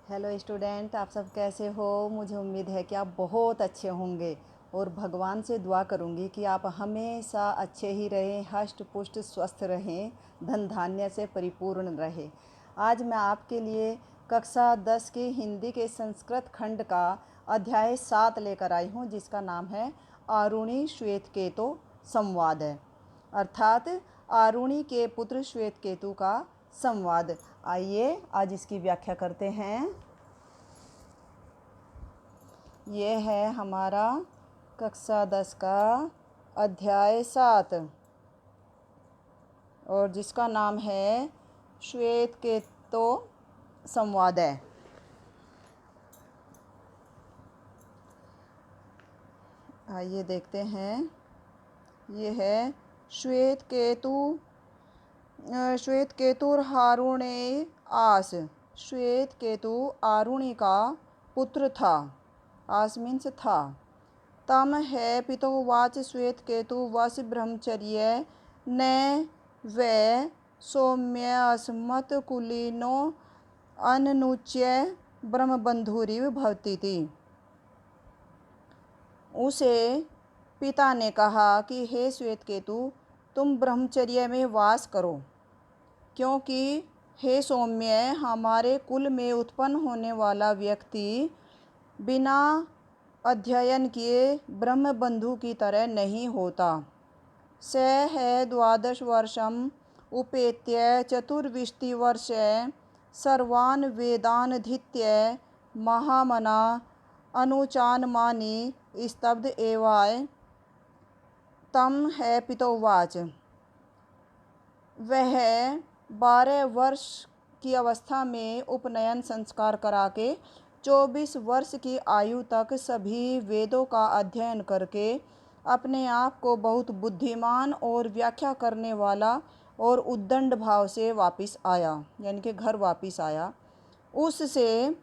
Hello student, आप सब कैसे हो। मुझे उम्मीद है कि आप बहुत अच्छे होंगे और भगवान से दुआ करूंगी कि आप हमेशा अच्छे ही रहें, हष्ट पुष्ट स्वस्थ रहें, धन धान्य से परिपूर्ण रहें। आज मैं आपके लिए कक्षा 10 की हिंदी के संस्कृत खंड का अध्याय 7 लेकर आई हूँ, जिसका नाम है आरुणि श्वेतकेतु संवाद है, अर्थात आरुणि के पुत्र श्वेतकेतु का संवाद। आइए आज इसकी व्याख्या करते हैं। ये है हमारा कक्षा 10 का अध्याय 7 और जिसका नाम है श्वेतकेतु संवाद है। आइए देखते हैं। ये है श्वेतकेतुर्हारुणे आस। श्वेतकेतु आरुणि का पुत्र था। आस मीन्स था। तम है पितोवाच श्वेतकेतु वस ब्रह्मचर्य न वै सौम्यस्मत् कुलीनो अनुच्य ब्रह्मबंधुरिव भवतीति। उसे पिता ने कहा कि हे श्वेतकेतु, तुम ब्रह्मचर्य में वास करो, क्योंकि हे सौम्य, हमारे कुल में उत्पन्न होने वाला व्यक्ति बिना अध्ययन किए ब्रह्मबंधु की तरह नहीं होता। स है 12 वर्षम उपेत्य चतुर्विंशतिवर्ष सर्वान् वेदानधीत्य महामना अनुचानमानि स्तब्ध एवाय तम है पितोवाच। वह 12 वर्ष की अवस्था में उपनयन संस्कार करा के 24 वर्ष की आयु तक सभी वेदों का अध्ययन करके अपने आप को बहुत बुद्धिमान और व्याख्या करने वाला और उद्दंड भाव से वापस आया, यानी कि घर वापस आया। उससे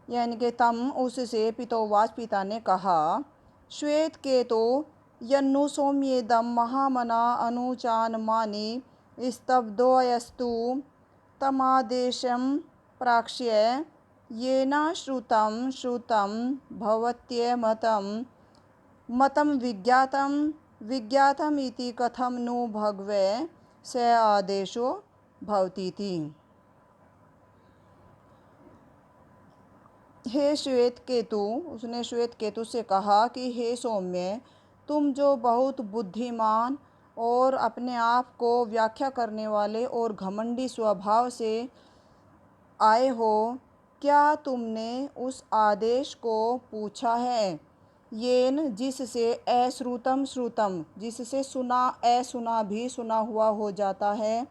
यानी कि उससे पितोवाच, पिता ने कहा, श्वेतकेतु यन्नु सौम्येदम महामना अनुचानमानि स्तब्धोऽयस्तु तमादेशं प्राक्ष्य येन श्रुतं मतं विज्ञातम् इति कथं नु भगवे स आदेशो भवतीति। हे श्वेतकेतु, उसने श्वेतकेतु से कहा कि हे सौम्य, तुम जो बहुत बुद्धिमान और अपने आप को व्याख्या करने वाले और घमंडी स्वभाव से आए हो, क्या तुमने उस आदेश को पूछा है, येन जिससे श्रुतम जिससे सुना भी सुना हुआ हो जाता है,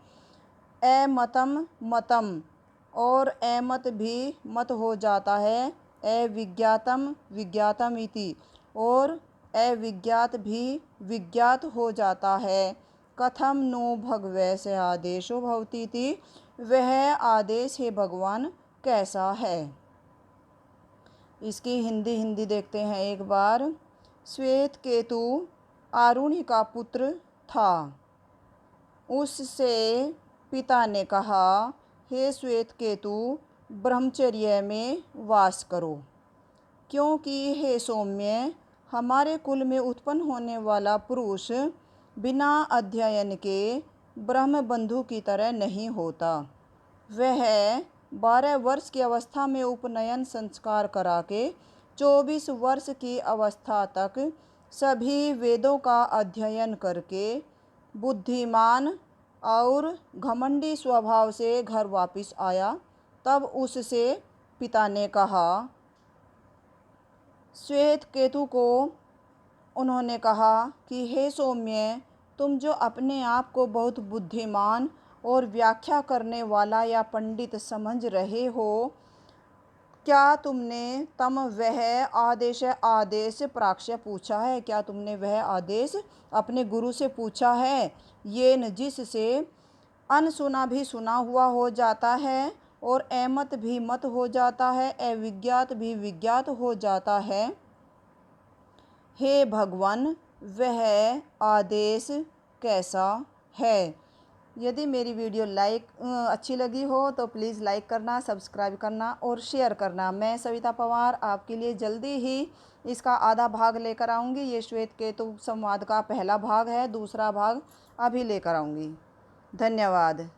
मतम और अमत भी मत हो जाता है, विज्ञातम इति और अविज्ञात भी विज्ञात हो जाता है। कथम नु भगवै से आदेशो भवतीति, वह आदेश हे भगवान कैसा है। इसकी हिंदी देखते हैं एक बार। श्वेतकेतु आरुणि का पुत्र था। उससे पिता ने कहा, हे श्वेतकेतु, ब्रह्मचर्य में वास करो, क्योंकि हे सौम्य, हमारे कुल में उत्पन्न होने वाला पुरुष बिना अध्ययन के ब्रह्मबंधु की तरह नहीं होता। वह 12 वर्ष की अवस्था में उपनयन संस्कार करा के 24 वर्ष की अवस्था तक सभी वेदों का अध्ययन करके बुद्धिमान और घमंडी स्वभाव से घर वापस आया। तब उससे पिता ने कहा, श्वेतकेतु को उन्होंने कहा कि हे सौम्य, तुम जो अपने आप को बहुत बुद्धिमान और व्याख्या करने वाला या पंडित समझ रहे हो, क्या तुमने वह आदेश प्राक्ष्य पूछा है, क्या तुमने वह आदेश अपने गुरु से पूछा है, ये न जिससे अनसुना भी सुना हुआ हो जाता है और अमत भी मत हो जाता है, अविज्ञात भी विज्ञात हो जाता है। हे भगवान, वह आदेश कैसा है। यदि मेरी वीडियो अच्छी लगी हो तो प्लीज़ लाइक करना, सब्सक्राइब करना और शेयर करना। मैं सविता पवार आपके लिए जल्दी ही इसका आधा भाग लेकर आऊँगी। ये श्वेत केतु संवाद का पहला भाग है, दूसरा भाग अभी लेकर आऊँगी। धन्यवाद।